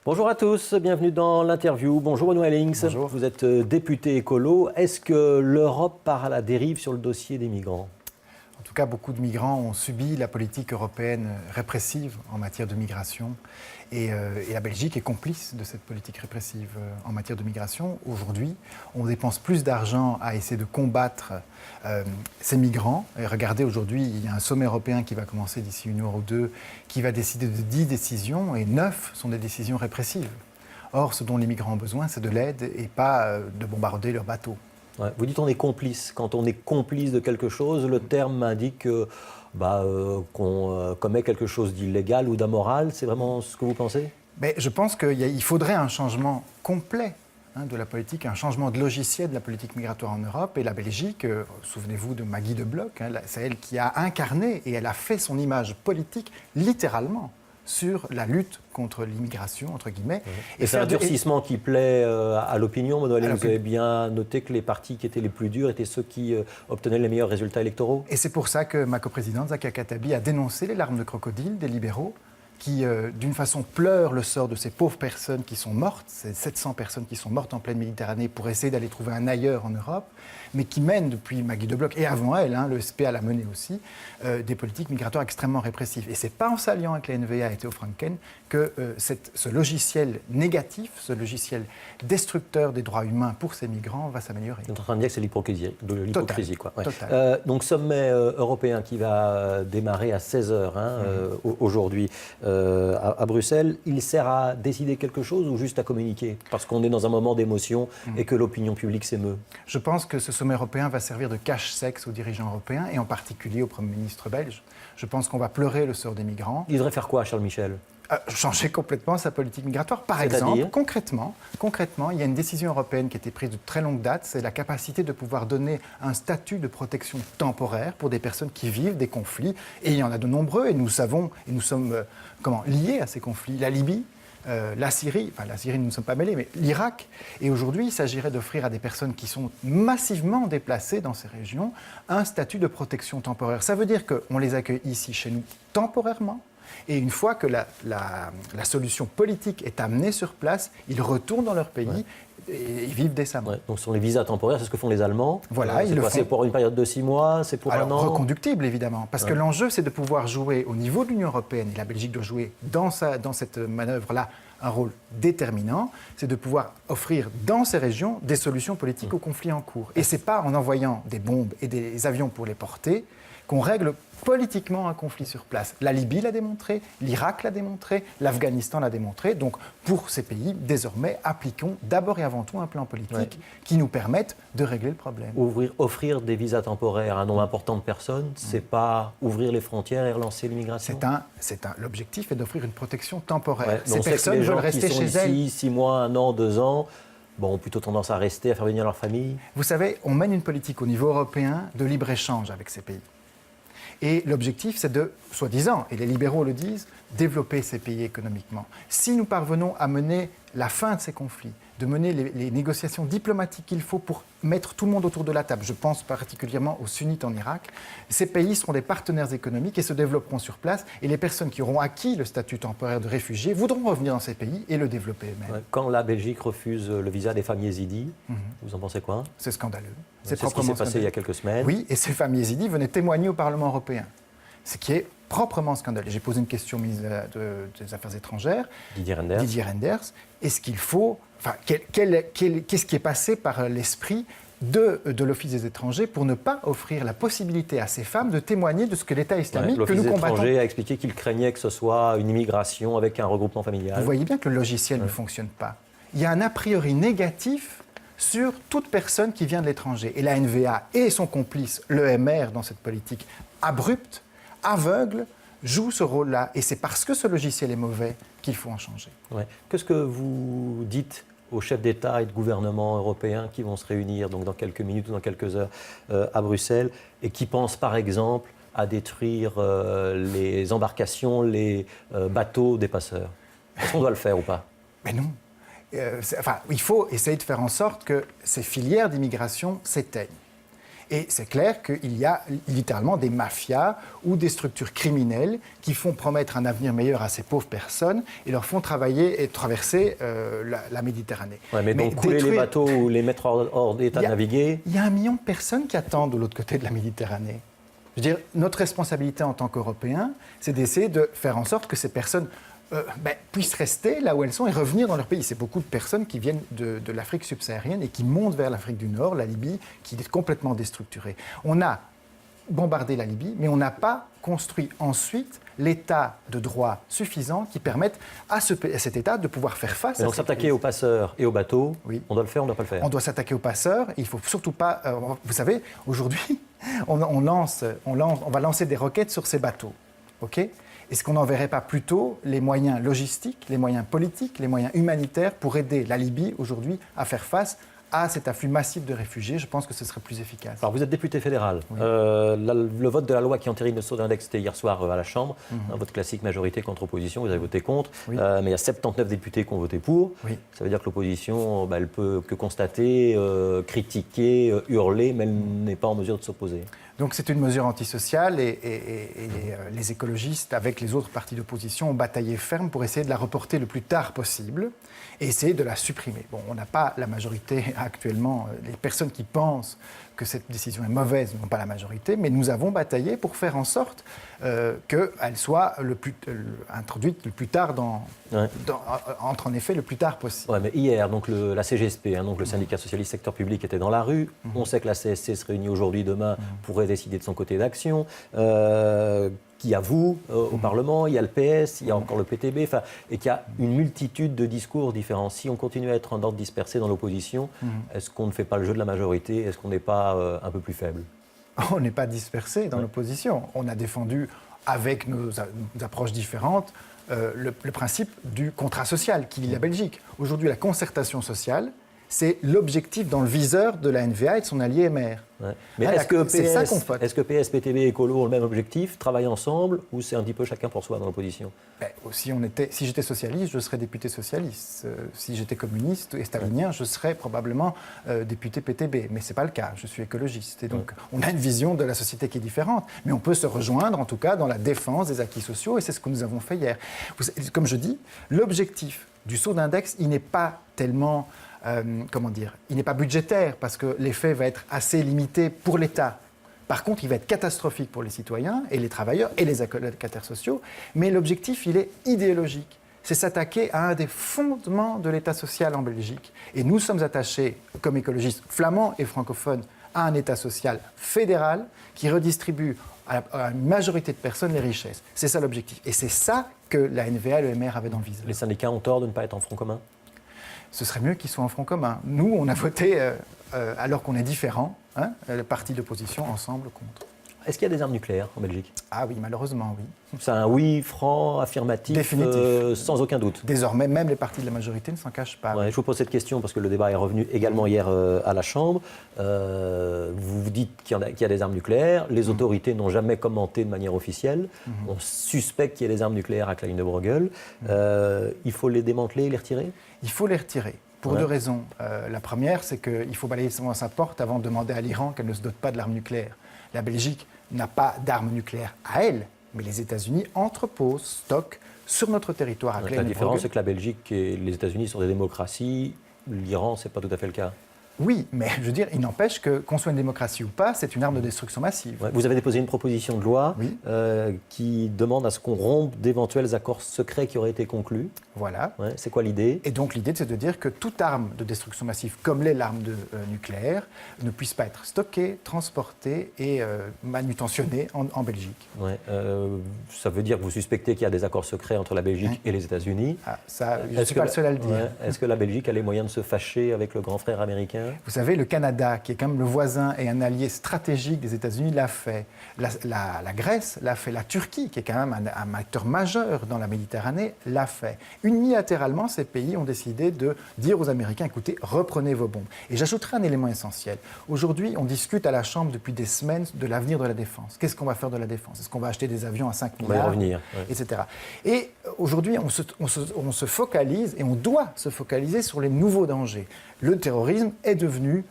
Bonjour à tous, bienvenue dans l'interview. Bonjour Benoît Lynx. Bonjour. Vous êtes député écolo. Est-ce que l'Europe part à la dérive sur le dossier des migrants ? En tout cas, beaucoup de migrants ont subi la politique européenne répressive en matière de migration. Et la Belgique est complice de cette politique répressive en matière de migration. Aujourd'hui, on dépense plus d'argent à essayer de combattre ces migrants. Et regardez, aujourd'hui, il y a un sommet européen qui va commencer d'ici 1 heure ou 2, qui va décider de 10 décisions, et 9 sont des décisions répressives. Or, ce dont les migrants ont besoin, c'est de l'aide et pas de bombarder leurs bateaux. Ouais, vous dites on est complice. Quand on est complice de quelque chose, le terme indique qu'on commet quelque chose d'illégal ou d'amoral. C'est vraiment ce que vous pensez ? Mais je pense qu'il faudrait un changement complet de la politique, un changement de logiciel de la politique migratoire en Europe. Et la Belgique, souvenez-vous de Maggie de Bloch, c'est elle qui a incarné et elle a fait son image politique littéralement sur la lutte contre l'immigration, entre guillemets. Et c'est un durcissement qui plaît à l'opinion, Benoît Lynx. Vous avez bien noté que les partis qui étaient les plus durs étaient ceux qui obtenaient les meilleurs résultats électoraux. Et c'est pour ça que ma coprésidente, Zakia Khattabi, a dénoncé les larmes de crocodile des libéraux qui, d'une façon, pleurent le sort de ces pauvres personnes qui sont mortes, ces 700 personnes qui sont mortes en pleine Méditerranée pour essayer d'aller trouver un ailleurs en Europe, mais qui mènent depuis Maggie de Bloch, et avant elle, le SPA l'a mené aussi, des politiques migratoires extrêmement répressives. Et ce n'est pas en s'alliant avec la NVA et Theo Franken que ce logiciel négatif, ce logiciel destructeur des droits humains pour ces migrants va s'améliorer. Vous êtes en train de dire que c'est de l'hypocrisie, quoi. Ouais. Total. Donc, sommet européen qui va démarrer à 16h aujourd'hui à Bruxelles. Il sert à décider quelque chose ou juste à communiquer ? Parce qu'on est dans un moment d'émotion et que l'opinion publique s'émeut. Je pense que ce sommet européen va servir de cache-sexe aux dirigeants européens et en particulier au Premier ministre belge. Je pense qu'on va pleurer le sort des migrants. Il devrait faire quoi, Charles Michel ? Changer complètement sa politique migratoire. Par exemple, concrètement, il y a une décision européenne qui a été prise de très longue date, c'est la capacité de pouvoir donner un statut de protection temporaire pour des personnes qui vivent des conflits. Et il y en a de nombreux, et nous sommes liés à ces conflits. La Libye, la Syrie, nous ne sommes pas mêlés, mais l'Irak. Et aujourd'hui, il s'agirait d'offrir à des personnes qui sont massivement déplacées dans ces régions un statut de protection temporaire. Ça veut dire qu'on les accueille ici, chez nous, temporairement. Et une fois que la solution politique est amenée sur place, ils retournent dans leur pays et ils vivent décemment. Ouais, donc ce sont les visas temporaires, c'est ce que font les Allemands. Voilà, ils le font. C'est pour une période de 6 mois, c'est pour un an. Reconductible, évidemment. Parce que l'enjeu, c'est de pouvoir jouer au niveau de l'Union européenne, et la Belgique doit jouer dans cette manœuvre-là un rôle déterminant, c'est de pouvoir offrir dans ces régions des solutions politiques aux conflits en cours. Et ce n'est pas en envoyant des bombes et des avions pour les porter qu'on règle politiquement un conflit sur place. La Libye l'a démontré, l'Irak l'a démontré, l'Afghanistan l'a démontré. Donc, pour ces pays, désormais, appliquons d'abord et avant tout un plan politique qui nous permette de régler le problème. Offrir des visas temporaires à un nombre important de personnes, c'est pas ouvrir les frontières et relancer l'immigration. L'objectif est d'offrir une protection temporaire. Ces personnes veulent rester chez elles. Ici, 6 mois, 1 an, 2 ans, ont plutôt tendance à rester, à faire venir leur famille. Vous savez, on mène une politique au niveau européen de libre-échange avec ces pays. Et l'objectif, c'est de, soi-disant, et les libéraux le disent, développer ces pays économiquement. Si nous parvenons à mener la fin de ces conflits, de mener les négociations diplomatiques qu'il faut pour mettre tout le monde autour de la table, je pense particulièrement aux sunnites en Irak, ces pays seront des partenaires économiques et se développeront sur place. Et les personnes qui auront acquis le statut temporaire de réfugiés voudront revenir dans ces pays et le développer eux-mêmes. Quand la Belgique refuse le visa des femmes yézidis, vous en pensez quoi ? C'est scandaleux. C'est ce qui s'est passé il y a quelques semaines. Oui, et ces femmes yézidis venaient témoigner au Parlement européen. Ce qui est proprement scandaleux. J'ai posé une question au ministre des Affaires étrangères, Didier Reynders. Est-ce qu'il faut... qu'est-ce qui est passé par l'esprit de l'Office des étrangers pour ne pas offrir la possibilité à ces femmes de témoigner de ce que l'État islamique que nous combattons. L'Office des étrangers a expliqué qu'il craignait que ce soit une immigration avec un regroupement familial. Vous voyez bien que le logiciel ne fonctionne pas. Il y a un a priori négatif sur toute personne qui vient de l'étranger. Et la NVA et son complice, l'EMR, dans cette politique abrupte, aveugle, joue ce rôle-là. Et c'est parce que ce logiciel est mauvais qu'il faut en changer. Ouais. Qu'est-ce que vous dites aux chefs d'État et de gouvernement européens qui vont se réunir donc dans quelques minutes ou dans quelques heures à Bruxelles et qui pensent par exemple à détruire les embarcations, les bateaux des passeurs ? Est-ce qu'on doit le faire ou pas ? Mais non. Il faut essayer de faire en sorte que ces filières d'immigration s'éteignent. Et c'est clair qu'il y a littéralement des mafias ou des structures criminelles qui font promettre un avenir meilleur à ces pauvres personnes et leur font travailler et traverser la Méditerranée. Ouais, mais donc couler les bateaux ou les mettre hors d'état de naviguer... Il y a 1 million de personnes qui attendent de l'autre côté de la Méditerranée. Je veux dire, notre responsabilité en tant qu'Européens, c'est d'essayer de faire en sorte que ces personnes puissent rester là où elles sont et revenir dans leur pays. C'est beaucoup de personnes qui viennent de l'Afrique subsaharienne et qui montent vers l'Afrique du Nord, la Libye, qui est complètement déstructurée. On a bombardé la Libye, mais on n'a pas construit ensuite l'état de droit suffisant qui permette à cet État de pouvoir faire face à... Donc s'attaquer aux passeurs et aux bateaux, oui. On doit le faire, on ne doit pas le faire. On doit s'attaquer aux passeurs. Il ne faut surtout pas... vous savez, aujourd'hui, on va lancer des roquettes sur ces bateaux. Okay ? Est-ce qu'on n'enverrait pas plutôt les moyens logistiques, les moyens politiques, les moyens humanitaires pour aider la Libye aujourd'hui à faire face à cet afflux massif de réfugiés? Je pense que ce serait plus efficace. Alors vous êtes député fédéral. Oui. Le vote de la loi qui entérine le saut d'index, c'était hier soir à la Chambre. Votre classique majorité contre opposition, vous avez voté contre. Oui. Mais il y a 79 députés qui ont voté pour. Oui. Ça veut dire que l'opposition, elle peut que constater, critiquer, hurler, mais elle n'est pas en mesure de s'opposer. Donc c'est une mesure antisociale et les écologistes, avec les autres partis d'opposition, ont bataillé ferme pour essayer de la reporter le plus tard possible et essayer de la supprimer. Bon, on n'a pas la majorité actuellement. Les personnes qui pensent que cette décision est mauvaise n'ont pas la majorité, mais nous avons bataillé pour faire en sorte qu'elle soit introduite le plus tard entre en effet le plus tard possible. Ouais, mais hier, donc la CGSP, donc le syndicat socialiste secteur public, était dans la rue. On sait que la CSC se réunit aujourd'hui, demain, pourrait décider de son côté d'action. Qu'il y a vous au Parlement, il y a le PS, il y a encore le PTB, et qu'il y a une multitude de discours différents. Si on continue à être en ordre dispersé dans l'opposition, est-ce qu'on ne fait pas le jeu de la majorité? Est-ce qu'on n'est pas un peu plus faible? On n'est pas dispersé dans l'opposition. On a défendu, avec nos approches différentes, le principe du contrat social qui lie la Belgique. Aujourd'hui, la concertation sociale, c'est l'objectif dans le viseur de la NVA et de son allié MR. Ouais. Mais est-ce que PS, PTB et Écolo ont le même objectif, travaillent ensemble, ou c'est un petit peu chacun pour soi dans l'opposition? Si j'étais socialiste, je serais député socialiste. Si j'étais communiste et stalinien, je serais probablement député PTB. Mais ce n'est pas le cas, je suis écologiste. Et donc, on a une vision de la société qui est différente. Mais on peut se rejoindre, en tout cas, dans la défense des acquis sociaux, et c'est ce que nous avons fait hier. Comme je dis, l'objectif du saut d'index, il n'est pas tellement... il n'est pas budgétaire parce que l'effet va être assez limité pour l'État. Par contre, il va être catastrophique pour les citoyens et les travailleurs et les allocataires sociaux. Mais l'objectif, il est idéologique. C'est s'attaquer à un des fondements de l'État social en Belgique. Et nous sommes attachés, comme écologistes flamands et francophones, à un État social fédéral qui redistribue à une majorité de personnes les richesses. C'est ça l'objectif. Et c'est ça que la NVA et le MR avaient dans le viseur. Les syndicats ont tort de ne pas être en front commun? Ce serait mieux qu'ils soient en front commun. Nous, on a voté, alors qu'on est différents, le parti d'opposition, ensemble, contre. Est-ce qu'il y a des armes nucléaires en Belgique? Ah oui, malheureusement, oui. C'est un oui franc, affirmatif, définitif. Sans aucun doute. Désormais, même les partis de la majorité ne s'en cachent pas. Ouais, je vous pose cette question parce que le débat est revenu également hier à la Chambre. Vous vous dites qu'il y a des armes nucléaires. Les autorités n'ont jamais commenté de manière officielle. On suspecte qu'il y ait des armes nucléaires à Klein de Bruegel. Il faut les démanteler, les retirer? Il faut les retirer. Pour deux raisons. La première, c'est qu'il faut balayer devant sa porte avant de demander à l'Iran qu'elle ne se dote pas de l'arme nucléaire. La Belgique n'a pas d'armes nucléaires à elle, mais les États-Unis entreposent, stockent sur notre territoire à Klein de Bruegel. La différence, c'est que la Belgique et les États-Unis sont des démocraties. L'Iran, ce n'est pas tout à fait le cas. Oui, mais je veux dire, il n'empêche que, qu'on soit une démocratie ou pas, c'est une arme de destruction massive. Ouais, vous avez déposé une proposition de loi qui demande à ce qu'on rompe d'éventuels accords secrets qui auraient été conclus. Voilà. Ouais, c'est quoi l'idée? Et donc l'idée, c'est de dire que toute arme de destruction massive, comme l'est l'arme nucléaire, ne puisse pas être stockée, transportée et manutentionnée en Belgique. Ouais, ça veut dire que vous suspectez qu'il y a des accords secrets entre la Belgique et les États-Unis. Ah, ça, je ne suis pas le seul à le dire. Ouais, est-ce que la Belgique a les moyens de se fâcher avec le grand frère américain? Vous savez, le Canada, qui est quand même le voisin et un allié stratégique des États-Unis, l'a fait. La Grèce l'a fait. La Turquie, qui est quand même un acteur majeur dans la Méditerranée, l'a fait. Unilatéralement, ces pays ont décidé de dire aux Américains, écoutez, reprenez vos bombes. Et j'ajouterai un élément essentiel. Aujourd'hui, on discute à la Chambre depuis des semaines de l'avenir de la défense. Qu'est-ce qu'on va faire de la défense? Est-ce qu'on va acheter des avions à 5 milliards? On va y revenir. Etc. Et aujourd'hui, on se focalise, et on doit se focaliser sur les nouveaux dangers. Le terrorisme est devenu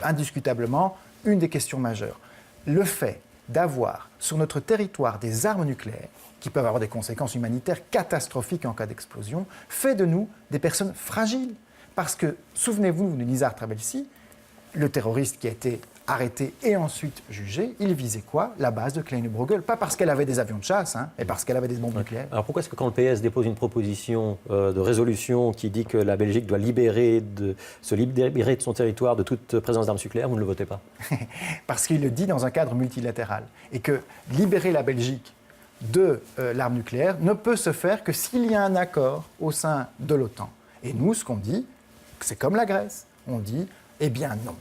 indiscutablement une des questions majeures. Le fait d'avoir sur notre territoire des armes nucléaires, qui peuvent avoir des conséquences humanitaires catastrophiques en cas d'explosion, fait de nous des personnes fragiles. Parce que, souvenez-vous de Nizar Trabelsi, le terroriste qui a été arrêté et ensuite jugé, il visait quoi? La base de Kleine Bruegel. Pas parce qu'elle avait des avions de chasse, mais parce qu'elle avait des bombes nucléaires. Alors pourquoi est-ce que quand le PS dépose une proposition de résolution qui dit que la Belgique doit se libérer de son territoire de toute présence d'armes nucléaires, vous ne le votez pas? Parce qu'il le dit dans un cadre multilatéral. Et que libérer la Belgique de l'arme nucléaire ne peut se faire que s'il y a un accord au sein de l'OTAN. Et nous, ce qu'on dit, c'est comme la Grèce. On dit, eh bien non.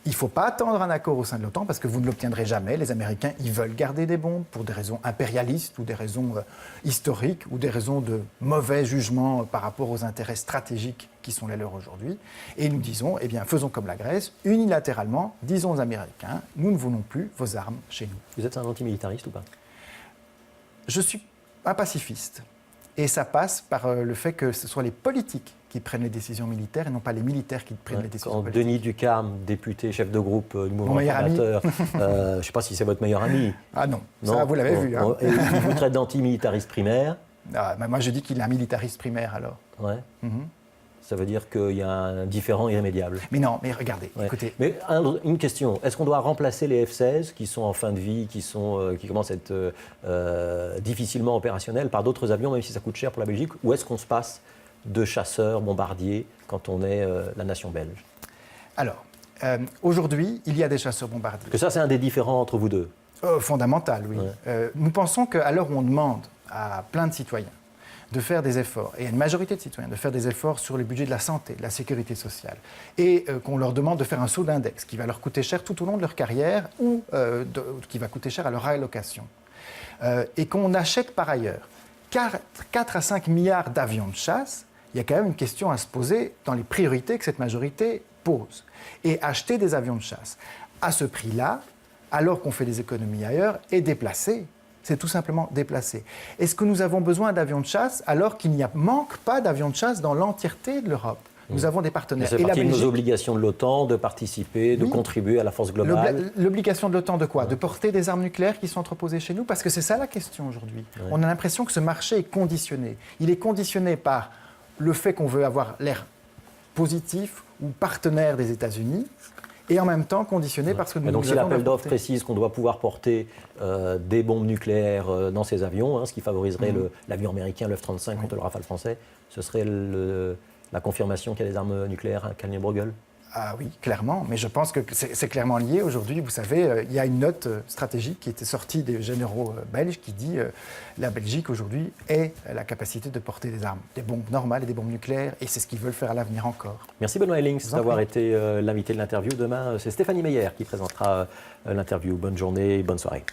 Il ne faut pas attendre un accord au sein de l'OTAN parce que vous ne l'obtiendrez jamais. Les Américains, ils veulent garder des bombes pour des raisons impérialistes ou des raisons historiques ou des raisons de mauvais jugement par rapport aux intérêts stratégiques qui sont les leurs aujourd'hui. Et nous disons, eh bien, faisons comme la Grèce, unilatéralement, disons aux Américains, nous ne voulons plus vos armes chez nous. Vous êtes un antimilitariste ou pas? Je suis un pacifiste. Et ça passe par le fait que ce soit les politiques qui prennent les décisions militaires et non pas les militaires qui prennent les décisions politiques. Denis Ducarme, député, chef de groupe du mouvement réformateur, je ne sais pas si c'est votre meilleur ami. Ah non, ça vous l'avez vu. Et il vous traite d'antimilitariste primaire. Moi je dis qu'il est un militariste primaire alors. Ouais. Ça veut dire qu'il y a un différend irrémédiable. Mais non, mais regardez, écoutez. Mais une question, est-ce qu'on doit remplacer les F-16 qui sont en fin de vie, qui commencent à être difficilement opérationnels par d'autres avions, même si ça coûte cher pour la Belgique, ou est-ce qu'on se passe de chasseurs, bombardiers, quand on est la nation belge? Alors, aujourd'hui, il y a des chasseurs bombardiers. Parce que ça, c'est un des différends entre vous deux. Fondamental, oui. Ouais. Nous pensons qu'à l'heure où on demande à plein de citoyens de faire des efforts, et à une majorité de citoyens, de faire des efforts sur les budgets de la santé, de la sécurité sociale, et qu'on leur demande de faire un saut d'index qui va leur coûter cher tout au long de leur carrière ou qui va coûter cher à leur allocation, et qu'on achète par ailleurs 4 à 5 milliards d'avions de chasse, il y a quand même une question à se poser dans les priorités que cette majorité pose. Et acheter des avions de chasse à ce prix-là, alors qu'on fait des économies ailleurs, est déplacé. C'est tout simplement déplacé. Est-ce que nous avons besoin d'avions de chasse alors qu'il n'y manque pas d'avions de chasse dans l'entièreté de l'Europe? Nous avons des partenaires. C'est partie de nos obligations de l'OTAN de participer, de contribuer à la force globale. L'obligation de l'OTAN de quoi? De porter des armes nucléaires qui sont entreposées chez nous? Parce que c'est ça la question aujourd'hui. On a l'impression que ce marché est conditionné. Il est conditionné par le fait qu'on veut avoir l'air positif ou partenaire des États-Unis, et en même temps conditionné parce que nous donc si l'appel d'offres précise qu'on doit pouvoir porter des bombes nucléaires dans ces avions, ce qui favoriserait l'avion américain, le F-35 contre le Rafale français, ce serait la confirmation qu'il y a des armes nucléaires à Kleine Bruegel? Ah oui, clairement, mais je pense que c'est clairement lié. Aujourd'hui, vous savez, il y a une note stratégique qui était sortie des généraux belges qui dit la Belgique aujourd'hui ait la capacité de porter des armes, des bombes normales et des bombes nucléaires, et c'est ce qu'ils veulent faire à l'avenir encore. Merci Benoît Ellings d'avoir été l'invité de l'interview. Demain, c'est Stéphanie Meyer qui présentera l'interview. Bonne journée et bonne soirée.